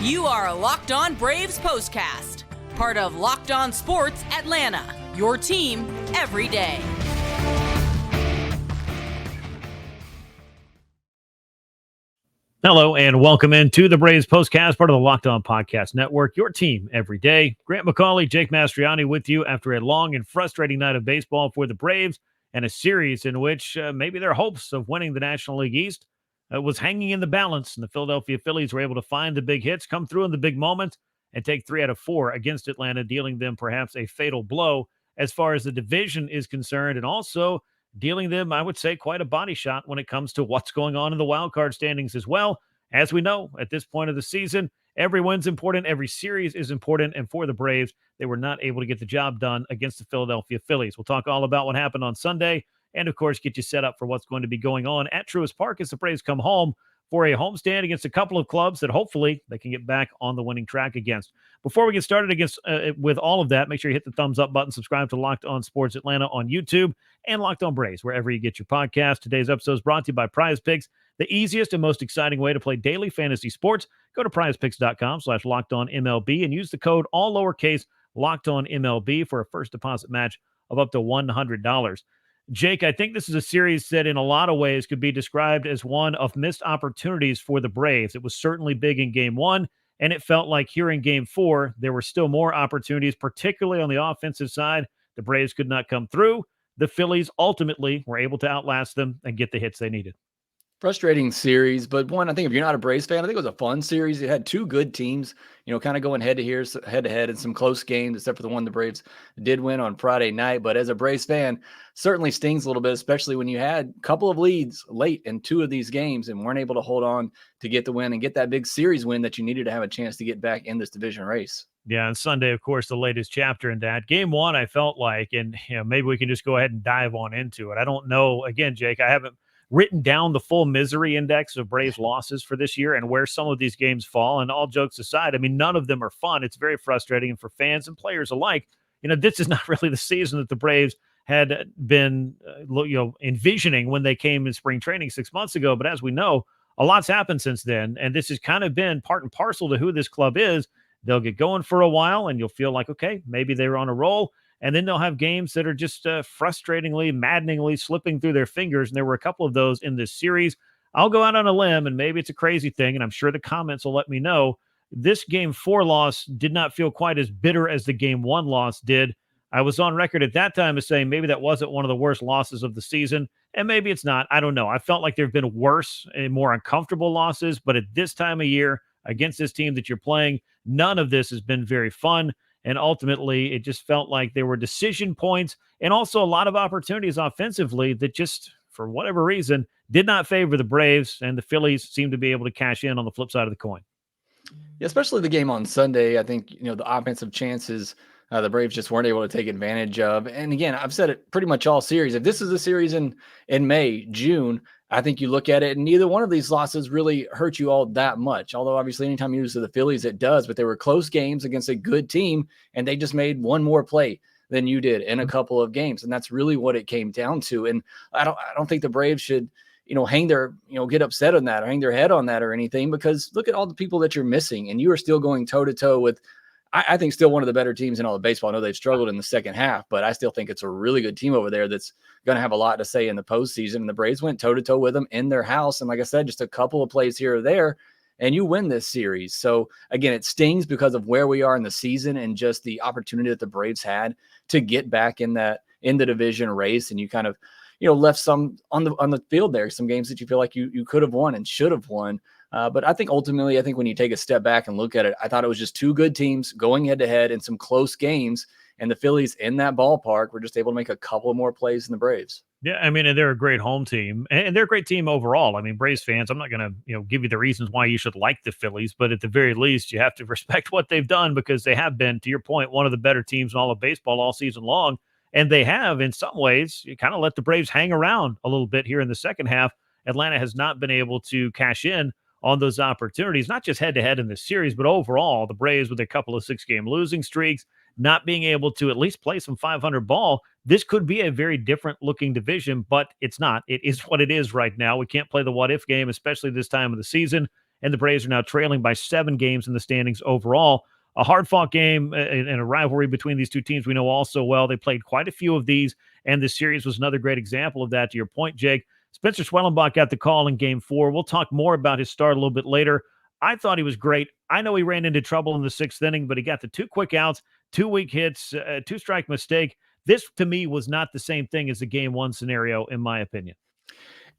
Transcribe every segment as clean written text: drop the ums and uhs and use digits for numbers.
You are Locked On Braves POSTCAST, part of Locked On Sports Atlanta, your team every day. Hello and welcome into the Braves POSTCAST, part of the Locked On Podcast Network, your team every day. Grant McAuley, Jake Mastroianni with you after a long and frustrating night of baseball for the Braves and a series in which maybe their hopes of winning the National League East was hanging in the balance, and the Philadelphia Phillies were able to find the big hits, come through in the big moments, and take 3 out of 4 against Atlanta, dealing them perhaps a fatal blow as far as the division is concerned, and also dealing them, I would say, quite a body shot when it comes to what's going on in the wild card standings as well. As we know, at this point of the season, every win's important, every series is important, and for the Braves, they were not able to get the job done against the Philadelphia Phillies. We'll talk all about what happened on Sunday, and of course, get you set up for what's going to be going on at Truist Park as the Braves come home for a homestand against a couple of clubs that hopefully they can get back on the winning track against. Before we get started with all of that, make sure you hit the thumbs up button, subscribe to Locked On Sports Atlanta on YouTube, and Locked On Braves, wherever you get your podcast. Today's episode is brought to you by Prize Picks, the easiest and most exciting way to play daily fantasy sports. Go to prizepicks.com/LockedOnMLB and use the code all lowercase LockedOnMLB for a first deposit match of up to $100. Jake, I think this is a series that in a lot of ways could be described as one of missed opportunities for the Braves. It was certainly big in game 1, and it felt like here in game 4, there were still more opportunities, particularly on the offensive side. The Braves could not come through. The Phillies ultimately were able to outlast them and get the hits they needed. Frustrating series, but one, I think if you're not a Braves fan, I think it was a fun series. It had two good teams, kind of going head to head in some close games, except for the one the Braves did win on Friday night. But as a Braves fan, certainly stings a little bit, especially when you had a couple of leads late in 2 of these games and weren't able to hold on to get the win and get that big series win that you needed to have a chance to get back in this division race. Yeah, and Sunday, of course, the latest chapter in that. Game 1, I felt like, and maybe we can just go ahead and dive on into it. I don't know. Again, Jake, I haven't written down the full misery index of Braves losses for this year and where some of these games fall. And all jokes aside, I mean, none of them are fun. It's very frustrating. And for fans and players alike, this is not really the season that the Braves had been, envisioning when they came in spring training 6 months ago. But as we know, a lot's happened since then. And this has kind of been part and parcel to who this club is. They'll get going for a while and you'll feel like, okay, maybe they were on a roll. And then they'll have games that are just frustratingly, maddeningly slipping through their fingers. And there were a couple of those in this series. I'll go out on a limb, and maybe it's a crazy thing, and I'm sure the comments will let me know. This Game 4 loss did not feel quite as bitter as the Game 1 loss did. I was on record at that time as saying maybe that wasn't one of the worst losses of the season, and maybe it's not. I don't know. I felt like there have been worse and more uncomfortable losses, but at this time of year, against this team that you're playing, none of this has been very fun. And ultimately, it just felt like there were decision points and also a lot of opportunities offensively that just, for whatever reason, did not favor the Braves, and the Phillies seemed to be able to cash in on the flip side of the coin. Yeah, especially the game on Sunday. I think, the offensive chances the Braves just weren't able to take advantage of. And again, I've said it pretty much all series. If this is a series in May, June, I think you look at it and neither one of these losses really hurt you all that much. Although obviously anytime you lose to the Phillies, it does, but they were close games against a good team and they just made one more play than you did in a couple of games. And that's really what it came down to. And I don't think the Braves should, hang their, get upset on that or hang their head on that or anything, because look at all the people that you're missing and you are still going toe to toe with, I think, still one of the better teams in all of baseball. I know they've struggled in the second half, but I still think it's a really good team over there that's going to have a lot to say in the postseason. And the Braves went toe-to-toe with them in their house. And like I said, just a couple of plays here or there, and you win this series. So, again, it stings because of where we are in the season and just the opportunity that the Braves had to get back in the division race. And you kind of, left some on the field there, some games that you feel like you could have won and should have won. But I think ultimately, when you take a step back and look at it, I thought it was just two good teams going head to head in some close games. And the Phillies in that ballpark were just able to make a couple more plays than the Braves. Yeah, I mean, and they're a great home team, and they're a great team overall. I mean, Braves fans, I'm not going to, give you the reasons why you should like the Phillies, but at the very least, you have to respect what they've done because they have been, to your point, one of the better teams in all of baseball all season long. And they have, in some ways, you kind of let the Braves hang around a little bit here in the second half. Atlanta has not been able to cash in on those opportunities, not just head-to-head in this series, but overall, the Braves with a couple of 6-game losing streaks, not being able to at least play some 500 ball. This could be a very different-looking division, but it's not. It is what it is right now. We can't play the what-if game, especially this time of the season. and the Braves are now trailing by 7 games in the standings overall. A hard-fought game and a rivalry between these two teams we know all so well. They played quite a few of these, and this series was another great example of that. To your point, Jake, Spencer Schwellenbach got the call in Game 4. We'll talk more about his start a little bit later. I thought he was great. I know he ran into trouble in the 6th inning, but he got the 2 quick outs, 2 weak hits, 2-strike mistake. This, to me, was not the same thing as the Game 1 scenario, in my opinion.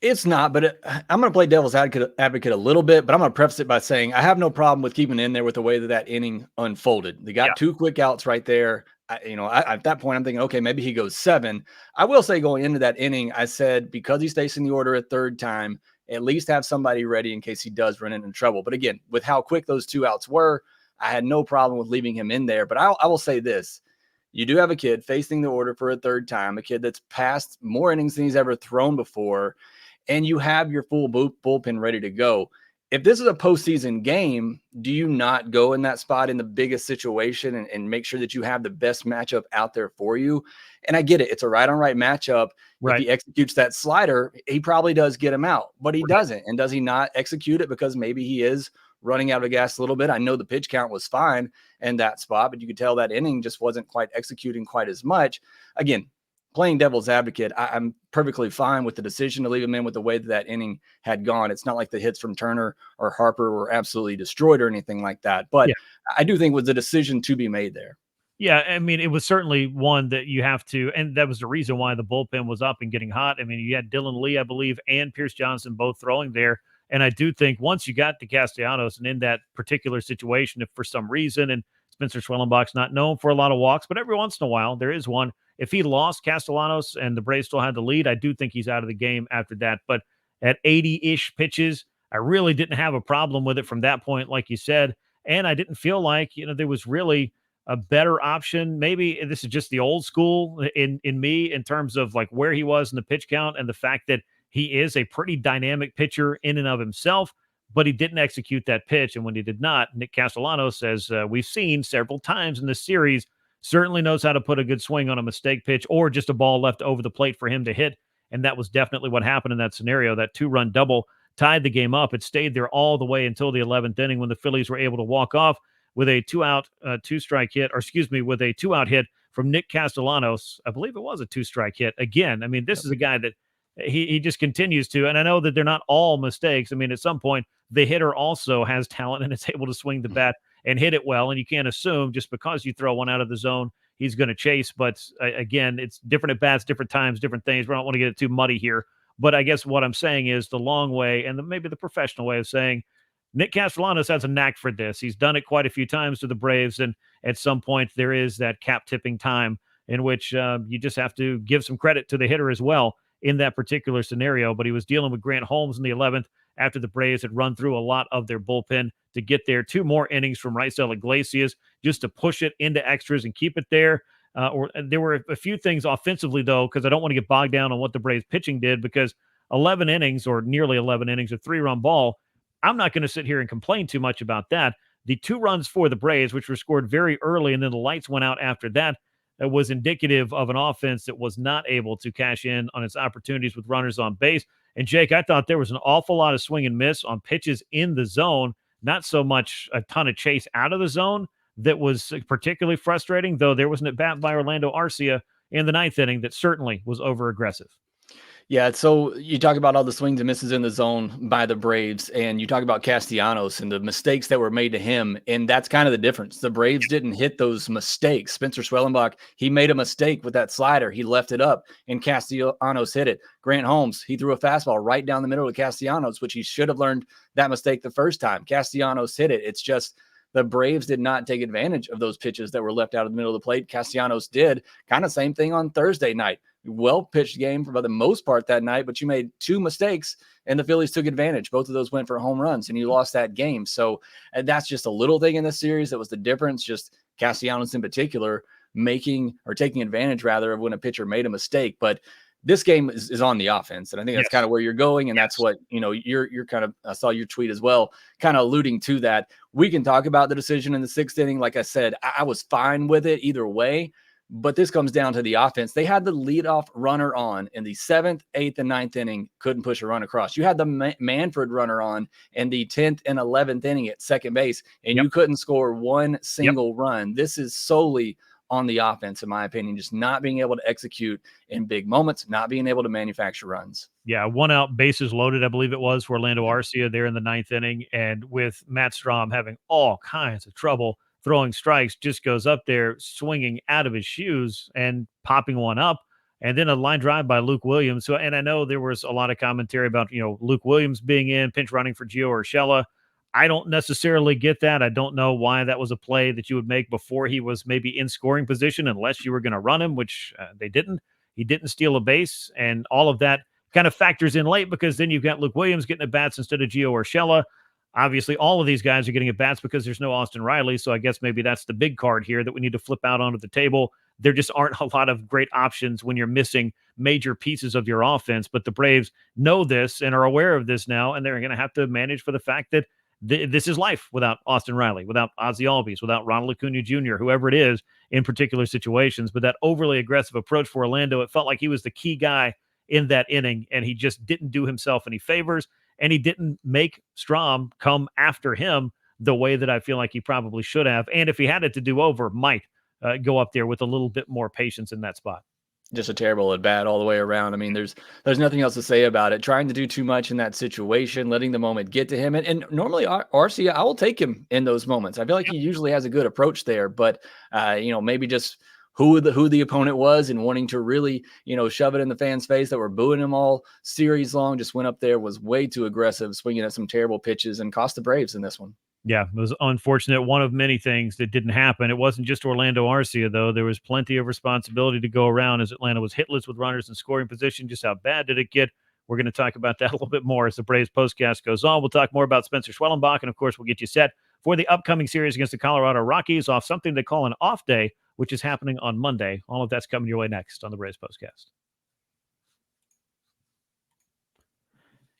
It's not, but I'm going to play devil's advocate a little bit, but I'm going to preface it by saying I have no problem with keeping in there with the way that inning unfolded. They got 2 quick outs right there. At that point, I'm thinking, okay, maybe he goes 7. I will say going into that inning, I said, because he's facing the order a 3rd time, at least have somebody ready in case he does run into trouble. But again, with how quick those 2 outs were, I had no problem with leaving him in there. But I will say this. You do have a kid facing the order for a 3rd time, a kid that's passed more innings than he's ever thrown before, and you have your full bullpen ready to go. If this is a postseason game, do you not go in that spot in the biggest situation and make sure that you have the best matchup out there for you? And I get it. It's a right-on-right matchup. Right. If he executes that slider, he probably does get him out, but he doesn't. And does he not execute it because maybe he is running out of gas a little bit? I know the pitch count was fine in that spot, but you could tell that inning just wasn't quite executing quite as much. Again, playing devil's advocate, I'm perfectly fine with the decision to leave him in with the way that inning had gone. It's not like the hits from Turner or Harper were absolutely destroyed or anything like that. But I do think it was a decision to be made there. Yeah, I mean, it was certainly one that you have to, and that was the reason why the bullpen was up and getting hot. I mean, you had Dylan Lee, I believe, and Pierce Johnson both throwing there. And I do think once you got to Castellanos and in that particular situation, if for some reason, and Spencer Schwellenbach's not known for a lot of walks, but every once in a while there is one. If he lost Castellanos and the Braves still had the lead, I do think he's out of the game after that. But at 80-ish pitches, I really didn't have a problem with it from that point, like you said. And I didn't feel like, there was really a better option. Maybe this is just the old school in me in terms of like where he was in the pitch count and the fact that he is a pretty dynamic pitcher in and of himself, but he didn't execute that pitch. And when he did not, Nick Castellanos, as we've seen several times in this series, certainly knows how to put a good swing on a mistake pitch or just a ball left over the plate for him to hit. And that was definitely what happened in that scenario. That 2-run double tied the game up. It stayed there all the way until the 11th inning when the Phillies were able to walk off with a 2-out, 2-strike hit, with a 2-out hit from Nick Castellanos. I believe it was a 2-strike hit. Again, I mean, this is a guy that he just continues to, and I know that they're not all mistakes. I mean, at some point, the hitter also has talent and is able to swing the bat and hit it well, and you can't assume just because you throw one out of the zone, he's going to chase. But again, it's different at bats, different times, different things. We don't want to get it too muddy here. But I guess what I'm saying is the long way and maybe the professional way of saying Nick Castellanos has a knack for this. He's done it quite a few times to the Braves, and at some point there is that cap-tipping time in which you just have to give some credit to the hitter as well in that particular scenario. But he was dealing with Grant Holmes in the 11th after the Braves had run through a lot of their bullpen to get there. 2 more innings from Raisel Iglesias just to push it into extras and keep it there. There were a few things offensively, though, because I don't want to get bogged down on what the Braves pitching did, because 11 innings or nearly 11 innings of 3-run ball, I'm not going to sit here and complain too much about that. The 2 runs for the Braves, which were scored very early, and then the lights went out after that, was indicative of an offense that was not able to cash in on its opportunities with runners on base. And Jake, I thought there was an awful lot of swing and miss on pitches in the zone, not so much a ton of chase out of the zone that was particularly frustrating, though there was an at-bat by Orlando Arcia in the 9th inning that certainly was over-aggressive. Yeah, so you talk about all the swings and misses in the zone by the Braves, and you talk about Castellanos and the mistakes that were made to him, and that's kind of the difference. The Braves didn't hit those mistakes. Spencer Schwellenbach, he made a mistake with that slider. He left it up, and Castellanos hit it. Grant Holmes, he threw a fastball right down the middle of Castellanos, which he should have learned that mistake the first time. Castellanos hit it. It's just the Braves did not take advantage of those pitches that were left out of the middle of the plate. Castellanos did. Kind of same thing on Thursday night. Well-pitched game for the most part that night, but you made 2 mistakes, and the Phillies took advantage. Both of those went for home runs, and you lost that game. So that's just a little thing in this series that was the difference, just Castellanos in particular taking advantage, rather, of when a pitcher made a mistake. But this game is on the offense, and I think that's kind of where you're going, and that's what, you're kind of, I saw your tweet as well, kind of alluding to that. We can talk about the decision in the 6th inning. Like I said, I was fine with it either way, But this comes down to the offense. They had the leadoff runner on in the 7th, 8th, and 9th inning, couldn't push a run across. You had the Manfred runner on in the 10th and 11th inning at second base, and you couldn't score one single run. This is solely on the offense, in my opinion, just not being able to execute in big moments, not being able to manufacture runs. Yeah, 1 out, bases loaded, I believe it was, for Orlando Arcia there in the 9th inning. And with Matt Strahm having all kinds of trouble throwing strikes, just goes up there swinging out of his shoes and popping one up. And then a line drive by Luke Williams. So, and I know there was a lot of commentary about, Luke Williams being in, pinch running for Gio Urshela. I don't necessarily get that. I don't know why that was a play that you would make before he was maybe in scoring position, unless you were going to run him, which they didn't. He didn't steal a base, and all of that kind of factors in late, because then you've got Luke Williams getting at bats instead of Gio Urshela. Obviously, all of these guys are getting at bats because there's no Austin Riley, so I guess maybe that's the big card here that we need to flip out onto the table. There just aren't a lot of great options when you're missing major pieces of your offense, but the Braves know this and are aware of this now, and they're going to have to manage for the fact that this is life without Austin Riley, without Ozzie Albies, without Ronald Acuna Jr., whoever it is in particular situations. But that overly aggressive approach for Orlando, it felt like he was the key guy in that inning, and he just didn't do himself any favors, and he didn't make Strahm come after him the way that I feel like he probably should have. And if he had it to do over, might go up there with a little bit more patience in that spot. Just a terrible at bat all the way around. I mean, there's nothing else to say about it. Trying to do too much in that situation, letting the moment get to him. And normally Arcia, I will take him in those moments. I feel like he usually has a good approach there, but maybe just who the opponent was and wanting to really, shove it in the fans' face that were booing him all series long, just went up there, was way too aggressive, swinging at some terrible pitches, and cost the Braves in this one. Yeah, it was unfortunate. One of many things that didn't happen. It wasn't just Orlando Arcia, though. There was plenty of responsibility to go around as Atlanta was hitless with runners in scoring position. Just how bad did it get? We're going to talk about that a little bit more as the Braves postcast goes on. We'll talk more about Spencer Schwellenbach, and of course, we'll get you set for the upcoming series against the Colorado Rockies off something they call an off day, which is happening on Monday. All of that's coming your way next on the Braves postcast.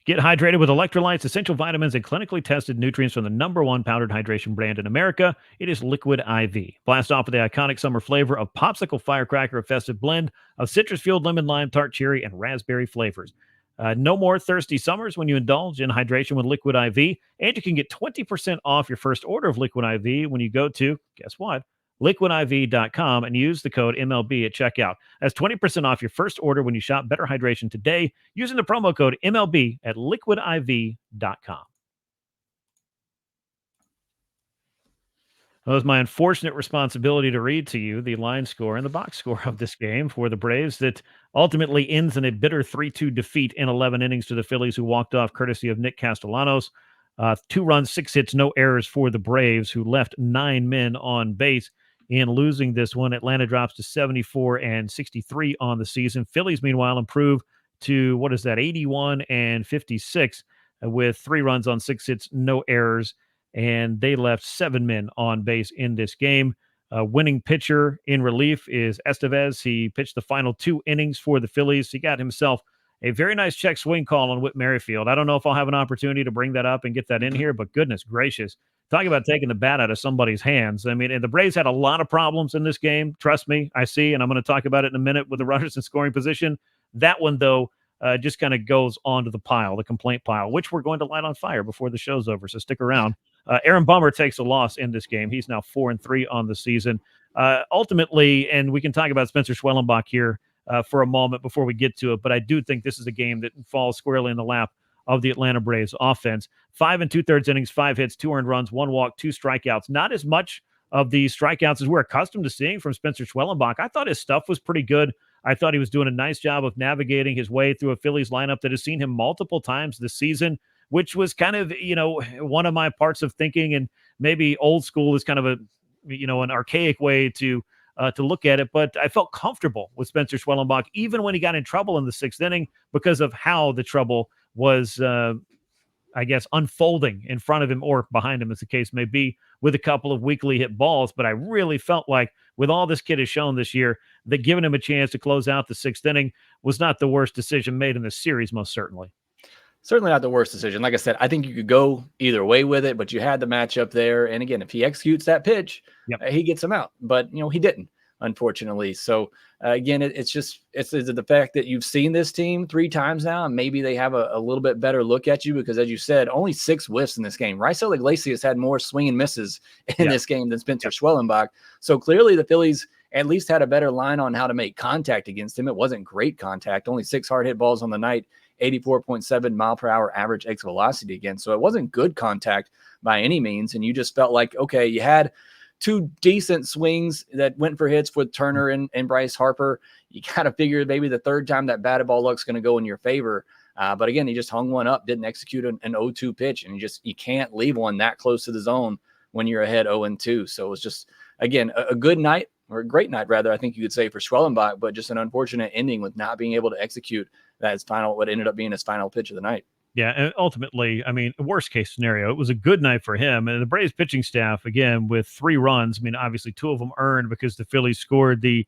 Get hydrated with electrolytes, essential vitamins, and clinically tested nutrients from the #1 powdered hydration brand in America. It is Liquid IV. Blast off with the iconic summer flavor of Popsicle Firecracker, a festive blend of citrus-fueled lemon, lime, tart, cherry, and raspberry flavors. No more thirsty summers when you indulge in hydration with Liquid IV. And you can get 20% off your first order of Liquid IV when you go to, guess what? liquidiv.com and use the code MLB at checkout. That's 20% off your first order when you shop Better Hydration today using the promo code MLB at liquidiv.com. Well, it was my unfortunate responsibility to read to you the line score and the box score of this game for the Braves that ultimately ends in a bitter 3-2 defeat in 11 innings to the Phillies, who walked off courtesy of Nick Castellanos. 2 runs, 6 hits, no errors for the Braves, who left 9 men on base. In losing this one, Atlanta drops to 74-63 on the season. Phillies, meanwhile, improve to, 81-56 with 3 runs on 6 hits, no errors, and they left 7 men on base in this game. Winning pitcher in relief is Estevez. He pitched the final 2 innings for the Phillies. He got himself a very nice check swing call on Whit Merrifield. I don't know if I'll have an opportunity to bring that up and get that in here, but goodness gracious. Talking about taking the bat out of somebody's hands. I mean, and the Braves had a lot of problems in this game. Trust me, I see, and I'm going to talk about it in a minute with the runners in scoring position. That one, though, just kind of goes onto the pile, the complaint pile, which we're going to light on fire before the show's over, so stick around. Aaron Bummer takes a loss in this game. He's now 4-3 on the season. Ultimately, and we can talk about Spencer Schwellenbach here for a moment before we get to it, but I do think this is a game that falls squarely in the lap of the Atlanta Braves offense. 5 2/3 innings, 5 hits, 2 earned runs, 1 walk, 2 strikeouts. Not as much of the strikeouts as we're accustomed to seeing from Spencer Schwellenbach. I thought his stuff was pretty good. I thought he was doing a nice job of navigating his way through a Phillies lineup that has seen him multiple times this season, which was kind of, one of my parts of thinking, and maybe old school is kind of an archaic way to look at it. But I felt comfortable with Spencer Schwellenbach, even when he got in trouble in the 6th inning, because of how the trouble was, unfolding in front of him or behind him, as the case may be, with a couple of weakly hit balls. But I really felt like, with all this kid has shown this year, that giving him a chance to close out the 6th inning was not the worst decision made in this series, most certainly. Certainly not the worst decision. Like I said, I think you could go either way with it, but you had the matchup there. And again, if he executes that pitch, he gets him out. But, he didn't. unfortunately. So again, it's the fact that you've seen this team 3 times now, and maybe they have a little bit better look at you because, as you said, only 6 whiffs in this game. Raisel Iglesias had more swing and misses in this game than Spencer Schwellenbach. So clearly the Phillies at least had a better line on how to make contact against him. It wasn't great contact, only 6 hard hit balls on the night, 84.7 mile per hour average exit velocity again. So it wasn't good contact by any means. And you just felt like, okay, you had 2 decent swings that went for hits with Turner and Bryce Harper. You got to figure maybe the 3rd time that batted ball luck's going to go in your favor. But again, he just hung one up, didn't execute an 0-2 pitch. And you can't leave one that close to the zone when you're ahead 0-2. So it was just, again, a good night, or a great night rather, I think you could say, for Schwellenbach, but just an unfortunate ending with not being able to execute what ended up being his final pitch of the night. Yeah, and ultimately, I mean, worst case scenario, it was a good night for him. And the Braves pitching staff, again, with 3 runs, I mean, obviously 2 of them earned because the Phillies scored the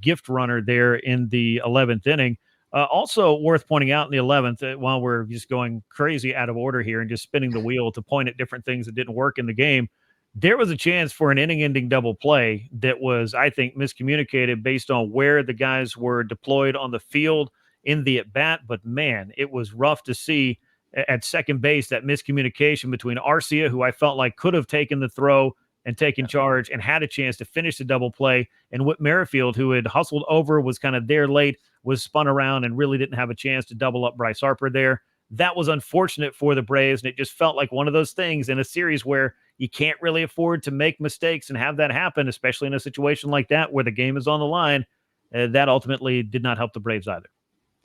gift runner there in the 11th inning. Also worth pointing out in the 11th, while we're just going crazy out of order here and just spinning the wheel to point at different things that didn't work in the game, there was a chance for an inning-ending double play that was, I think, miscommunicated based on where the guys were deployed on the field in the at-bat. But, man, it was rough to see at second base that miscommunication between Arcia, who I felt like could have taken the throw and taken charge and had a chance to finish the double play, and Whit Merrifield, who had hustled over, was kind of there late, was spun around and really didn't have a chance to double up Bryce Harper there. That was unfortunate for the Braves, and it just felt like one of those things in a series where you can't really afford to make mistakes and have that happen, especially in a situation like that where the game is on the line. That ultimately did not help the Braves either.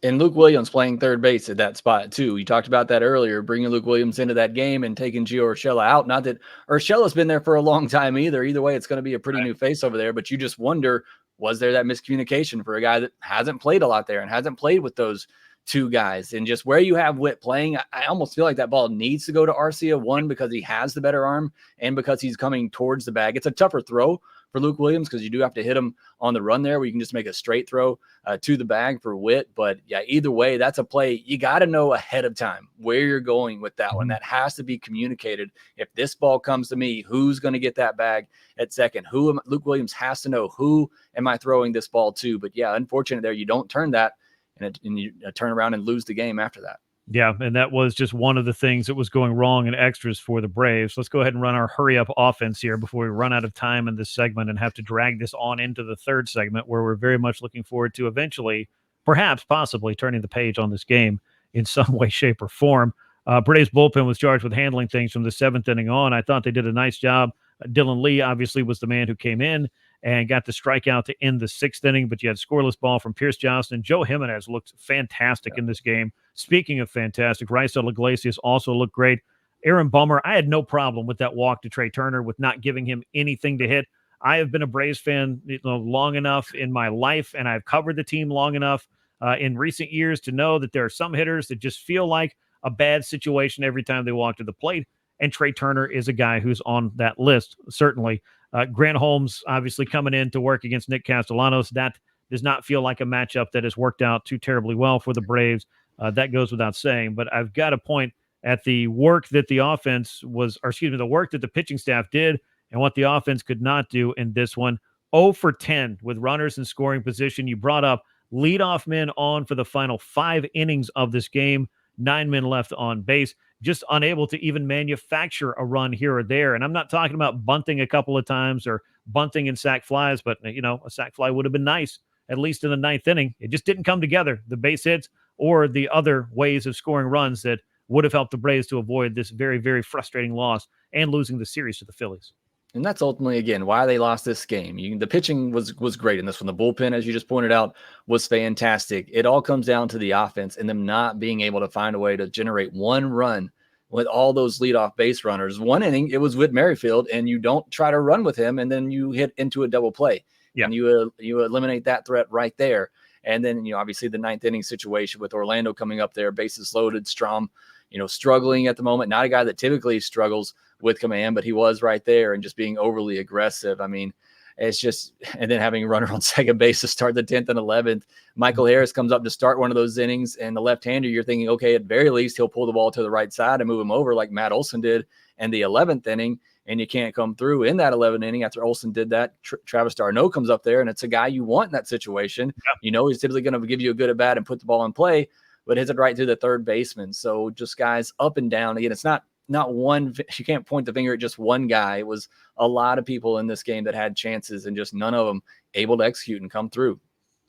And Luke Williams playing third base at that spot too. You talked about that earlier, bringing Luke Williams into that game and taking Gio Urshela out. Not that Urshela's been there for a long time either. Either way, it's going to be a pretty new face over there. But you just wonder, was there that miscommunication for a guy that hasn't played a lot there and hasn't played with those 2 guys? And just where you have Whit playing, I almost feel like that ball needs to go to Arcia, one, because he has the better arm and because he's coming towards the bag. It's a tougher throw for Luke Williams because you do have to hit him on the run there where you can just make a straight throw to the bag for Whit. But yeah, either way, that's a play you got to know ahead of time where you're going with that one. That has to be communicated. If this ball comes to me, who's going to get that bag at second? Luke Williams has to know, who am I throwing this ball to? But yeah, unfortunate there. You don't turn that and you turn around and lose the game after that. Yeah, and that was just one of the things that was going wrong in extras for the Braves. Let's go ahead and run our hurry-up offense here before we run out of time in this segment and have to drag this on into the third segment, where we're very much looking forward to eventually, perhaps, possibly, turning the page on this game in some way, shape, or form. Braves bullpen was charged with handling things from the 7th inning on. I thought they did a nice job. Dylan Lee obviously was the man who came in and got the strikeout to end the 6th inning, but you had a scoreless ball from Pierce Johnston. Joe Jimenez looked fantastic in this game. Speaking of fantastic, Raisel Iglesias also looked great. Aaron Bummer, I had no problem with that walk to Trey Turner, with not giving him anything to hit. I have been a Braves fan long enough in my life, and I've covered the team long enough in recent years to know that there are some hitters that just feel like a bad situation every time they walk to the plate, and Trey Turner is a guy who's on that list, certainly. Grant Holmes obviously coming in to work against Nick Castellanos. That does not feel like a matchup that has worked out too terribly well for the Braves. That goes without saying. But I've got to point at the work that the the work that the pitching staff did and what the offense could not do in this one. 0 for 10 with runners in scoring position. You brought up leadoff men on for the final 5 innings of this game. 9 men left on base, just unable to even manufacture a run here or there. And I'm not talking about bunting a couple of times or bunting and sac flies, but, a sac fly would have been nice, at least in the 9th inning. It just didn't come together, the base hits or the other ways of scoring runs that would have helped the Braves to avoid this very, very frustrating loss and losing the series to the Phillies. And that's ultimately, again, why they lost this game. The pitching was great in this one. The bullpen, as you just pointed out, was fantastic. It all comes down to the offense and them not being able to find a way to generate one run with all those leadoff base runners. One inning, it was with Merrifield, and you don't try to run with him, and then you hit into a double play. Yeah. And you eliminate that threat right there. And then, obviously the 9th inning situation with Orlando coming up there, bases loaded, Strom, struggling at the moment. Not a guy that typically struggles with command, but he was right there and just being overly aggressive. I mean, it's just, and then having a runner on second base to start the 10th and 11th. Michael Harris comes up to start one of those innings, and the left-hander, you're thinking, okay, at very least, he'll pull the ball to the right side and move him over like Matt Olson did in the 11th inning. and you can't come through in that 11th inning after Olsen did that. Travis d'Arnaud comes up there, and it's a guy you want in that situation. Yeah. You know, he's typically going to give you a good at bat and put the ball in play, but hits it right to the third baseman. So just guys up and down. Again, it's not one, you can't point the finger at just one guy. It was a lot of people in this game that had chances and just none of them able to execute and come through.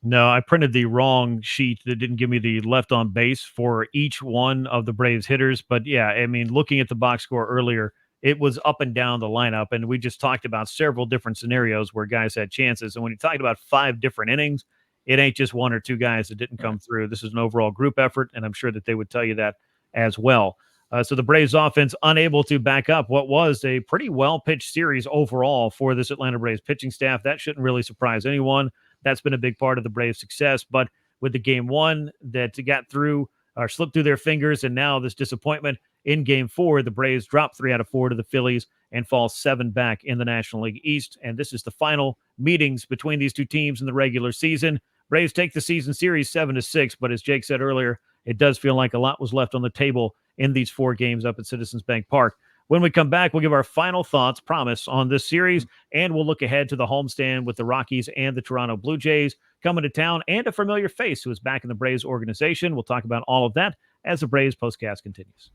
No, I printed the wrong sheet that didn't give me the left on base for each one of the Braves hitters. But yeah, I mean, looking at the box score earlier, it was up and down the lineup. And we just talked about several different scenarios where guys had chances. And when you talked about 5 different innings, it ain't just 1 or 2 guys that didn't come through. This is an overall group effort, and I'm sure that they would tell you that as well. So the Braves offense unable to back up what was a pretty well-pitched series overall for this Atlanta Braves pitching staff. That shouldn't really surprise anyone. That's been a big part of the Braves' success. But with the game 1 that got through or slipped through their fingers, and now this disappointment in game 4, the Braves drop 3 out of 4 to the Phillies and fall 7 back in the National League East. And this is the final meetings between these two teams in the regular season. Braves take the season series 7-6, but as Jake said earlier, it does feel like a lot was left on the table in these 4 games up at Citizens Bank Park. When we come back, we'll give our final thoughts, promise, on this series, and we'll look ahead to the homestand with the Rockies and the Toronto Blue Jays coming to town, and a familiar face who is back in the Braves organization. We'll talk about all of that as the Braves postcast continues.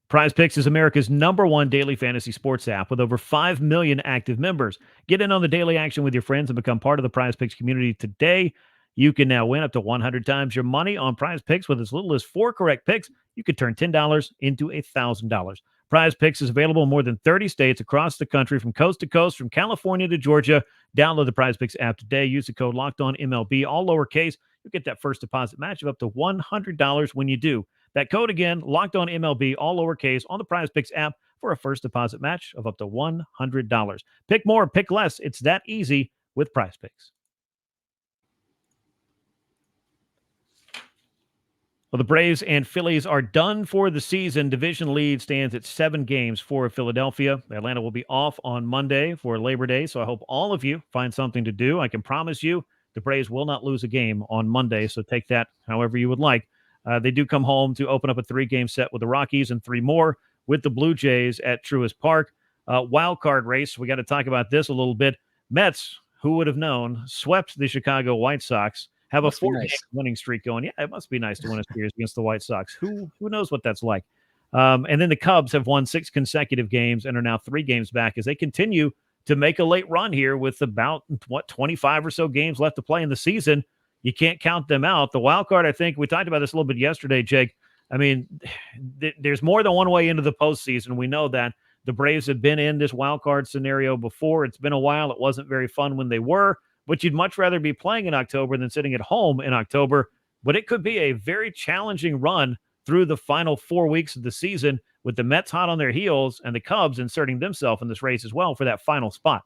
Prize Picks is America's #1 daily fantasy sports app with over 5 million active members. Get in on the daily action with your friends and become part of the Prize Picks community today. You can now win up to 100 times your money on Prize Picks with as little as 4 correct picks. You could turn $10 into $1,000. Prize Picks is available in more than 30 states across the country, from coast to coast, from California to Georgia. Download the Prize Picks app today. Use the code LOCKEDONMLB, all lowercase. You'll get that first deposit match of up to $100 when you do. That code again, LOCKEDONMLB, all lowercase, on the Prize Picks app for a first deposit match of up to $100. Pick more, pick less. It's that easy with Prize Picks. Well, the Braves and Phillies are done for the season. Division lead stands at 7 games for Philadelphia. Atlanta will be off on Monday for Labor Day, so I hope all of you find something to do. I can promise you the Braves will not lose a game on Monday, so take that however you would like. They do come home to open up a 3-game set with the Rockies and 3 more with the Blue Jays at Truist Park. Wild card race, we got to talk about this a little bit. Mets, who would have known, swept the Chicago White Sox. Have a 4-game winning streak going. Yeah, it must be nice to win a series against the White Sox. Who knows what that's like? And then the Cubs have won 6 consecutive games and are now 3 games back as they continue to make a late run here with about, 25 or so games left to play in the season. You can't count them out. The wild card, I think, we talked about this a little bit yesterday, Jake. I mean, there's more than one way into the postseason. We know that. The Braves have been in this wild card scenario before. It's been a while. It wasn't very fun when they were. But you'd much rather be playing in October than sitting at home in October. But it could be a very challenging run through the final 4 weeks of the season, with the Mets hot on their heels and the Cubs inserting themselves in this race as well for that final spot.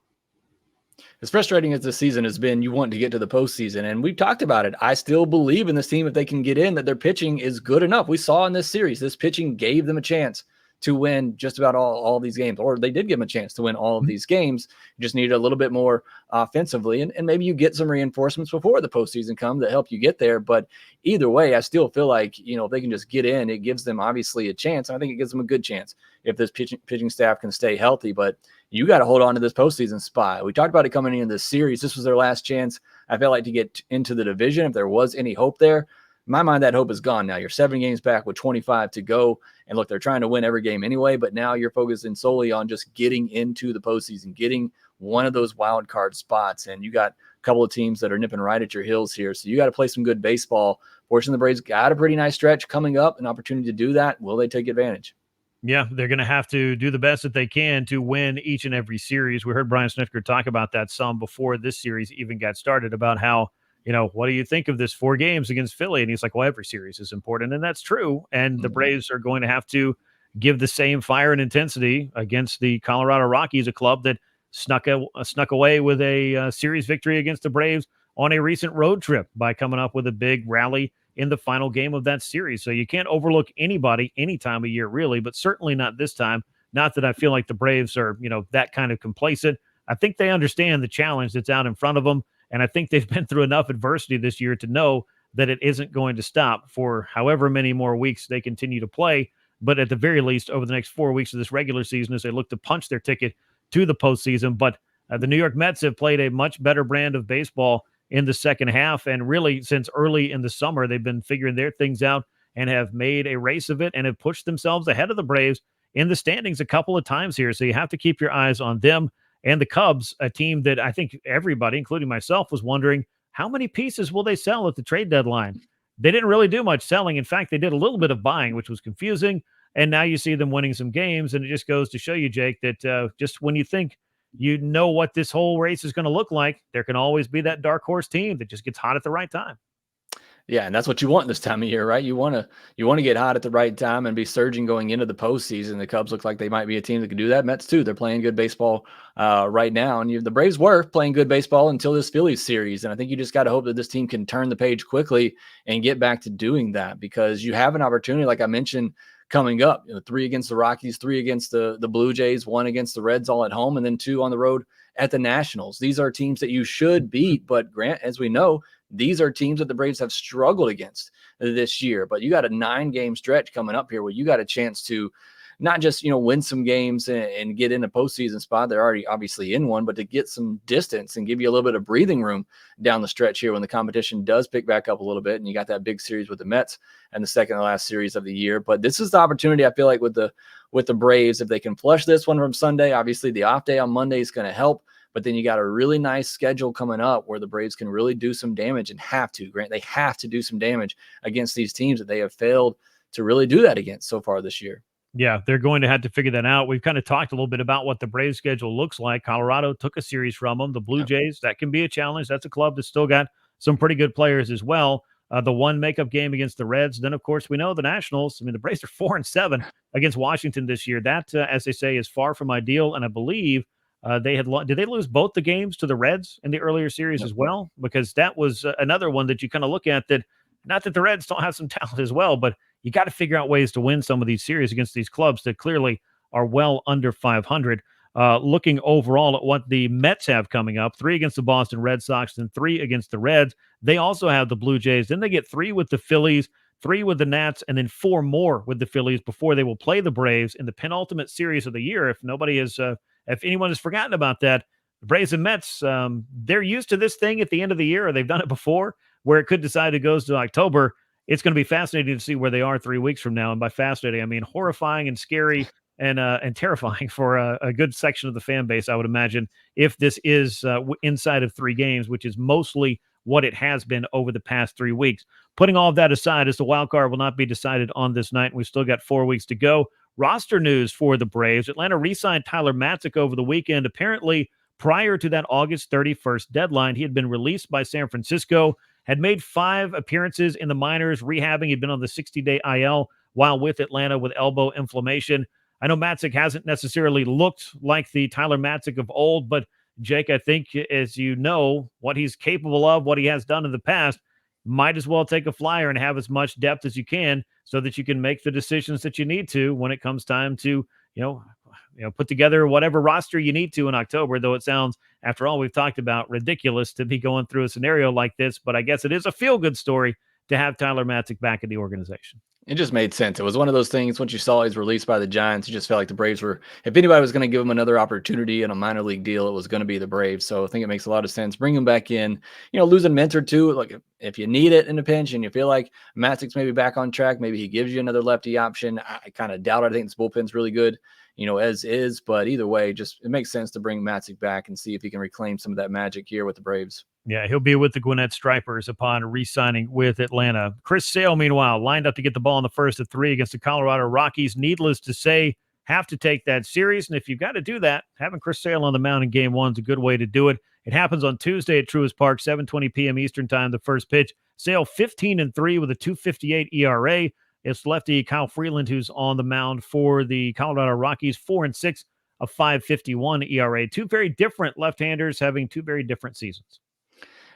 As frustrating as this season has been, you want to get to the postseason, and we've talked about it. I still believe in this team, if they can get in, that their pitching is good enough. We saw in this series, this pitching gave them a chance to win just about all these games, or they did give them a chance to win all of these games. You just needed a little bit more offensively, and maybe you get some reinforcements before the postseason comes that help you get there. But either way, I still feel like, if they can just get in, it gives them obviously a chance. I think it gives them a good chance if this pitching staff can stay healthy. But you got to hold on to this postseason spot. We talked about it coming into this series. This was their last chance, I felt like, to get into the division if there was any hope there. In my mind, that hope is gone now. You're 7 games back with 25 to go. And look, they're trying to win every game anyway, but now you're focusing solely on just getting into the postseason, getting one of those wild card spots. And you got a couple of teams that are nipping right at your heels here. So you got to play some good baseball. Fortunately, the Braves got a pretty nice stretch coming up, an opportunity to do that. Will they take advantage? Yeah, they're going to have to do the best that they can to win each and every series. We heard Brian Snitker talk about that some before this series even got started, about how, what do you think of this 4 games against Philly? And he's like, well, every series is important. And that's true. And the Braves are going to have to give the same fire and intensity against the Colorado Rockies, a club that snuck away with a series victory against the Braves on a recent road trip by coming up with a big rally in the final game of that series. So you can't overlook anybody any time of year, really, but certainly not this time. Not that I feel like the Braves are, that kind of complacent. I think they understand the challenge that's out in front of them. And I think they've been through enough adversity this year to know that it isn't going to stop for however many more weeks they continue to play. but at the very least, over the next 4 weeks of this regular season, as they look to punch their ticket to the postseason. But the New York Mets have played a much better brand of baseball in the second half. And really, since early in the summer, they've been figuring their things out and have made a race of it and have pushed themselves ahead of the Braves in the standings a couple of times here. So you have to keep your eyes on them and the Cubs, a team that I think everybody, including myself, was wondering how many pieces will they sell at the trade deadline? They didn't really do much selling. In fact, they did a little bit of buying, which was confusing. And now you see them winning some games. And it just goes to show you, Jake, that just when you think you know what this whole race is going to look like, there can always be that dark horse team that just gets hot at the right time. Yeah, and that's what you want this time of year, right? You want to get hot at the right time and be surging going into the postseason. The Cubs look like they might be a team that can do that. Mets too. They're playing good baseball right now, and the Braves were playing good baseball until this Phillies series. And I think you just got to hope that this team can turn the page quickly and get back to doing that, because you have an opportunity, like I mentioned, coming up. 3 against the Rockies, 3 against the Blue Jays, 1 against the Reds, all at home, and then 2 on the road at the Nationals. These are teams that you should beat, but Grant, as we know, these are teams that the Braves have struggled against this year. But you got a 9-game stretch coming up here where you got a chance to not just, win some games and get in a postseason spot. They're already obviously in one, but to get some distance and give you a little bit of breathing room down the stretch here when the competition does pick back up a little bit. And you got that big series with the Mets and the second to last series of the year. But this is the opportunity, I feel like, with the Braves, if they can flush this one from Sunday. Obviously the off day on Monday is going to help. But then you got a really nice schedule coming up where the Braves can really do some damage, and Grant, they have to do some damage against these teams that they have failed to really do that against so far this year. Yeah, they're going to have to figure that out. We've kind of talked a little bit about what the Braves schedule looks like. Colorado took a series from them. The Blue Jays, that can be a challenge. That's a club that's still got some pretty good players as well. The one makeup game against the Reds. Then, of course, we know the Nationals. I mean, the Braves are 4-7 against Washington this year. That, as they say, is far from ideal. And I believe did they lose both the games to the Reds in the earlier series as well? Because that was another one that you kind of look at, that not that the Reds don't have some talent as well, but you got to figure out ways to win some of these series against these clubs that clearly are well under 500. Looking overall at what the Mets have coming up, 3 against the Boston Red Sox and 3 against the Reds. They also have the Blue Jays. Then they get 3 with the Phillies, 3 with the Nats, and then 4 more with the Phillies before they will play the Braves in the penultimate series of the year. If anyone has forgotten about that, the Braves and Mets, they're used to this thing at the end of the year, or they've done it before, where it could decide it goes to October. It's going to be fascinating to see where they are 3 weeks from now. And by fascinating, I mean horrifying and scary and terrifying for a good section of the fan base, I would imagine, if this is inside of 3 games, which is mostly what it has been over the past 3 weeks. Putting all of that aside, as the wild card will not be decided on this night, and we've still got 4 weeks to go. Roster news for the Braves. Atlanta re-signed Tyler Matzik over the weekend. Apparently, prior to that August 31st deadline, he had been released by San Francisco, had made 5 appearances in the minors, rehabbing. He'd been on the 60-day IL while with Atlanta with elbow inflammation. I know Matzik hasn't necessarily looked like the Tyler Matzik of old, but Jake, I think, as you know, what he's capable of, what he has done in the past, might as well take a flyer and have as much depth as you can so that you can make the decisions that you need to when it comes time to, put together whatever roster you need to in October, though it sounds, after all we've talked about, ridiculous to be going through a scenario like this. But I guess it is a feel-good story to have Tyler Matzik back in the organization. It just made sense. It was one of those things, once you saw he's released by the Giants, you just felt like the Braves were, if anybody was going to give him another opportunity in a minor league deal, it was going to be the Braves. So I think it makes a lot of sense. Bring him back in, lose a mint or two. Like if you need it in a pinch and you feel like Matzik's maybe back on track, maybe he gives you another lefty option. I kind of doubt it. I think this bullpen's really good, as is. But either way, just it makes sense to bring Matzik back and see if he can reclaim some of that magic here with the Braves. Yeah, he'll be with the Gwinnett Stripers upon re-signing with Atlanta. Chris Sale, meanwhile, lined up to get the ball in the first of 3 against the Colorado Rockies. Needless to say, have to take that series. And if you've got to do that, having Chris Sale on the mound in Game 1 is a good way to do it. It happens on Tuesday at Truist Park, 7:20 p.m. Eastern Time, the first pitch. Sale 15-3 with a 2.58 ERA. It's lefty Kyle Freeland who's on the mound for the Colorado Rockies, 4-6, a 5.51 ERA. 2 very different left-handers having 2 very different seasons.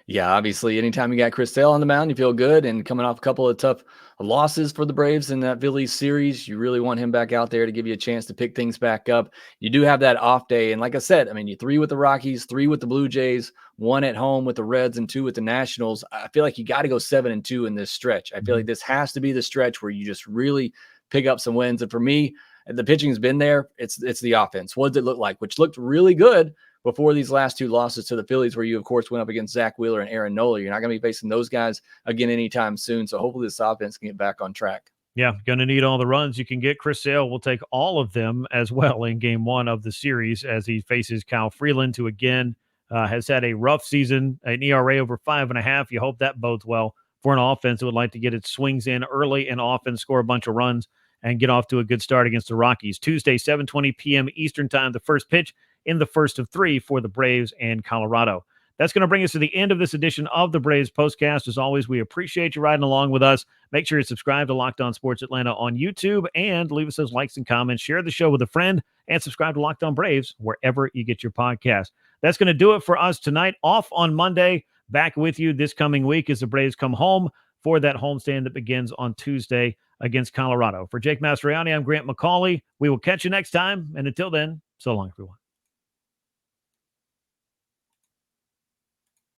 Yeah, obviously, anytime you got Chris Sale on the mound, you feel good. And coming off a couple of tough losses for the Braves in that Phillies series, you really want him back out there to give you a chance to pick things back up. You do have that off day. And like I said, I mean, you 3 with the Rockies, 3 with the Blue Jays, 1 at home with the Reds, and 2 with the Nationals. I feel like you got to go 7-2 in this stretch. I feel like this has to be the stretch where you just really pick up some wins. And for me, the pitching's been there. It's the offense. What does it look like? Which looked really good before these last 2 losses to the Phillies, where you, of course, went up against Zach Wheeler and Aaron Nola. You're not going to be facing those guys again anytime soon. So hopefully this offense can get back on track. Yeah, going to need all the runs you can get. Chris Sale will take all of them as well in game 1 of the series as he faces Kyle Freeland, who again has had a rough season, an ERA over 5.5. You hope that bodes well for an offense that would like to get its swings in early and often, score a bunch of runs, and get off to a good start against the Rockies. Tuesday, 7:20 p.m. Eastern time, the first pitch in the first of 3 for the Braves and Colorado. That's going to bring us to the end of this edition of the Braves Postcast. As always, we appreciate you riding along with us. Make sure you subscribe to Locked On Sports Atlanta on YouTube and leave us those likes and comments. Share the show with a friend and subscribe to Locked On Braves wherever you get your podcast. That's going to do it for us tonight. Off on Monday. Back with you this coming week as the Braves come home for that homestand that begins on Tuesday against Colorado. For Jake Mastroianni, I'm Grant McAuley. We will catch you next time. And until then, so long, everyone.